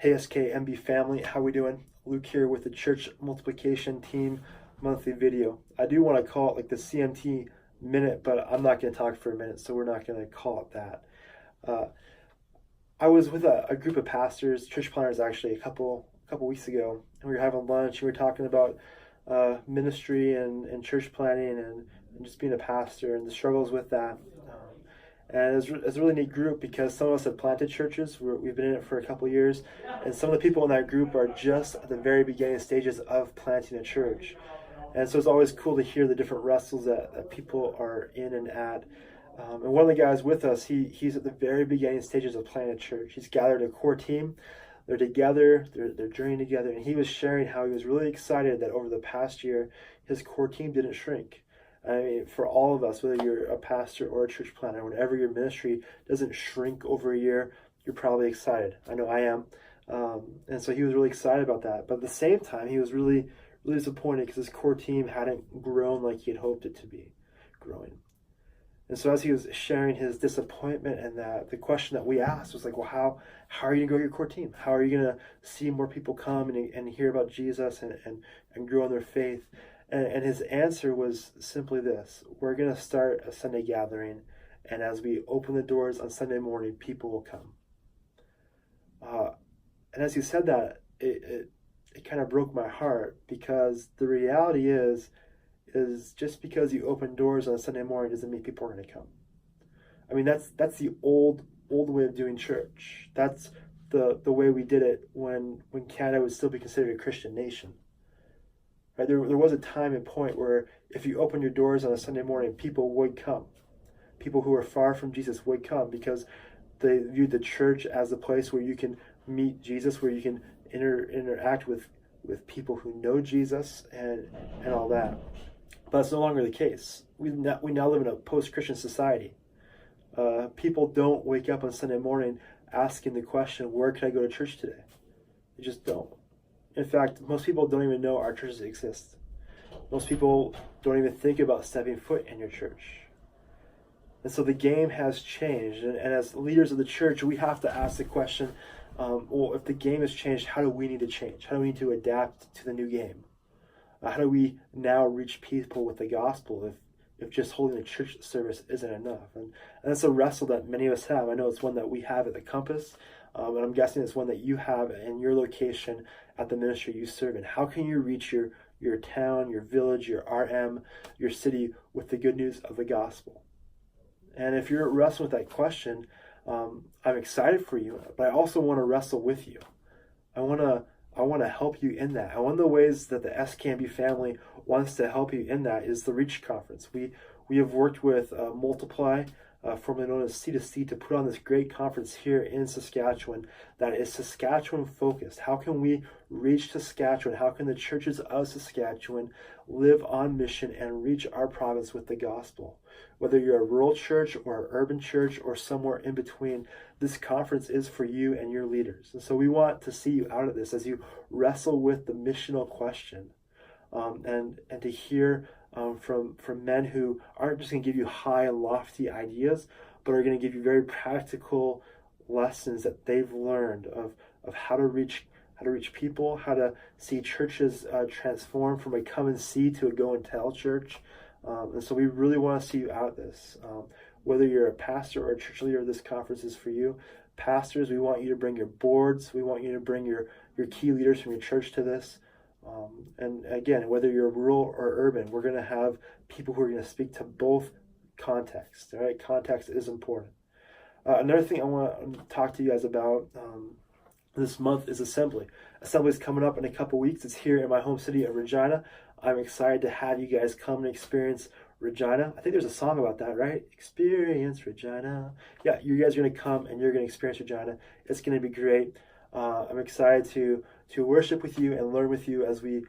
Hey SKMB family, how we doing? Luke here with the Church Multiplication Team monthly video. I do want to call it like the CMT minute, but I'm not going to talk for a minute, so we're not going to call it that. Uh, I was with a group of pastors, church planners actually, a couple weeks ago, and we were having lunch. And we were talking about ministry and church planning and just being a pastor and the struggles with that. And it's a really neat group because some of us have planted churches. We've been in it for a couple of years, and some of the people in that group are just at the very beginning stages of planting a church. And so it's always cool to hear the different wrestles that people are in and at. And one of the guys with us, he's at the very beginning stages of planting a church. He's gathered a core team. They're together, they're journeying together, and he was sharing how he was really excited that over the past year, his core team didn't shrink. I mean, for all of us, whether you're a pastor or a church planter, whenever your ministry doesn't shrink over a year, you're probably excited. I know I am. And so he was really excited about that. But at the same time, he was really, really disappointed because his core team hadn't grown like he had hoped it to be growing. And so as he was sharing his disappointment and that, the question that we asked was like, well, how are you going to grow your core team? How are you going to see more people come and hear about Jesus and grow in their faith? And his answer was simply this: we're going to start a Sunday gathering, and as we open the doors on Sunday morning, people will come. And as he said that, it kind of broke my heart, because the reality is just because you open doors on a Sunday morning doesn't mean people are going to come. I mean, that's the old way of doing church. That's the way we did it when Canada would still be considered a Christian nation. Right? There was a time and point where if you open your doors on a Sunday morning, people would come. People who are far from Jesus would come because they viewed the church as a place where you can meet Jesus, where you can interact with people who know Jesus and all that. But that's no longer the case. We now live in a post-Christian society. People don't wake up on Sunday morning asking the question, where can I go to church today? They just don't. In fact, most people don't even know our churches exist. Most people don't even think about stepping foot in your church. And so the game has changed. And as leaders of the church, we have to ask the question, well, if the game has changed, how do we need to change? How do we need to adapt to the new game? How do we now reach people with the gospel if just holding a church service isn't enough? And that's a wrestle that many of us have. I know it's one that we have at the Compass, and I'm guessing it's one that you have in your location at the ministry you serve in. How can you reach your town, your village, your RM, your city with the good news of the gospel? And if you're wrestling with that question, I'm excited for you, but I also want to wrestle with you. I want to help you in that. And one of the ways that the SKMB family wants to help you in that is the Reach Conference. We have worked with Multiply, formerly known as C2C, to put on this great conference here in Saskatchewan that is Saskatchewan focused. How can we reach Saskatchewan? How can the churches of Saskatchewan live on mission and reach our province with the gospel? Whether you're a rural church or an urban church or somewhere in between, this conference is for you and your leaders. And so we want to see you out of this as you wrestle with the missional question, and to hear from men who aren't just going to give you high and lofty ideas, but are going to give you very practical lessons that they've learned of how to reach people, how to see churches transform from a come and see to a go and tell church. And so we really want to see you out of this. Whether you're a pastor or a church leader, this conference is for you. Pastors, we want you to bring your boards. We want you to bring your key leaders from your church to this. And again, whether you're rural or urban, we're going to have people who are going to speak to both contexts. All right, context is important. Another thing I want to talk to you guys about this month is Assembly. Assembly is coming up in a couple weeks. It's here in my home city of Regina. I'm excited to have you guys come and experience Regina. I think there's a song about that, right? Experience Regina. Yeah, you guys are going to come and you're going to experience Regina. It's going to be great. I'm excited to worship with you and learn with you as we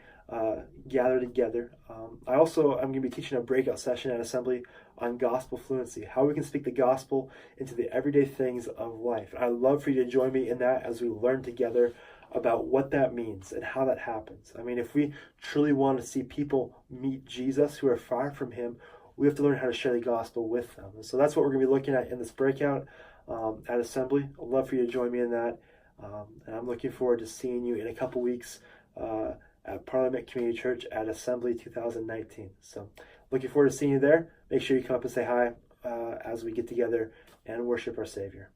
gather together. I'm going to be teaching a breakout session at Assembly on gospel fluency, how we can speak the gospel into the everyday things of life. I'd love for you to join me in that as we learn together about what that means and how that happens. I mean, if we truly want to see people meet Jesus who are far from him, we have to learn how to share the gospel with them. And so that's what we're going to be looking at in this breakout at Assembly. I'd love for you to join me in that. And I'm looking forward to seeing you in a couple weeks at Parliament Community Church at Assembly 2019. So looking forward to seeing you there. Make sure you come up and say hi as we get together and worship our Savior.